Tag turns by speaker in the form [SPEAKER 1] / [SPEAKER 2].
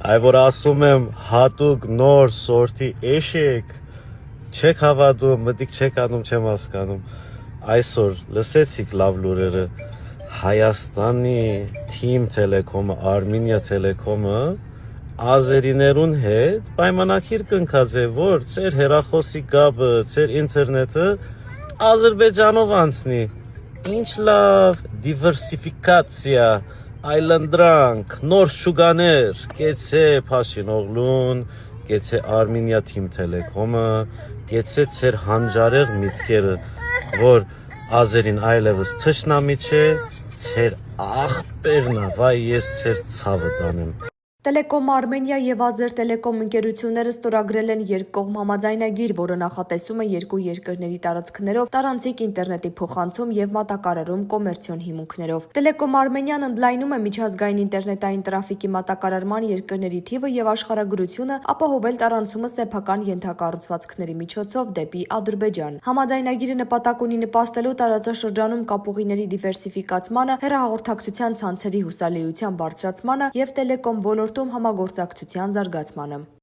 [SPEAKER 1] Այ որ ասում եմ հատուկ նոր սորտի էշեք, չեք հավատում, մտիկ չեք անում, չեմ հասկանում։ Այսօր լսեցիք լավ լուրերը, Հայաստանի Թիմ Տելեկոմը, Արմենիա Տելեկոմը ազերիներուն հետ պայմանագիր կնքած է, որ ծեր հեռախոսի կապը, ծեր ինտերնետը Ադրբեջանով անցնի։ Ինչ լավ դիվերսիֆիկացիա, այլանդրանք, նոր շուկաներ, կեցե Փաշինօղլուն, կեցե Արմենիա Թիմ Տելեկոմը, կեցե ծեր հանջարեղ միտքերը, որ ազերին այլևս թշնամի չէ, ծեր աղբերն է, վայ ես ծեր ցավը տանեմ։
[SPEAKER 2] Տելեկոմ Արմենիա եւ Ազերտելեկոմ ընկերությունները ստորագրել են երկկողմ համաձայնագիր, որը նախատեսում է երկու երկրների տարածքներով տարանցիկ ինտերնետի փոխանցում եւ մատակարարում կոմերցիոն հիմունքներով։ Տելեկոմ Արմենիան ընդլայնում է միջազգային ինտերնետային տրաֆիկի մատակարարման երկրների թիվը եւ աշխարհագրությունը ապահովել տարանցումը սեփական ենթակառուցվածքների միջոցով դեպի Ադրբեջան։ Համաձայնագիրը նպատակ ունի նպաստելու տարածաշրջանում կապուղիների դիվերսիֆիկացմանը, հեռահաղորդակցության ցանցերի հուսալիության բարձրացմանը եւ տելեկոմ ոլորտում համագործակցության զարգացմանը։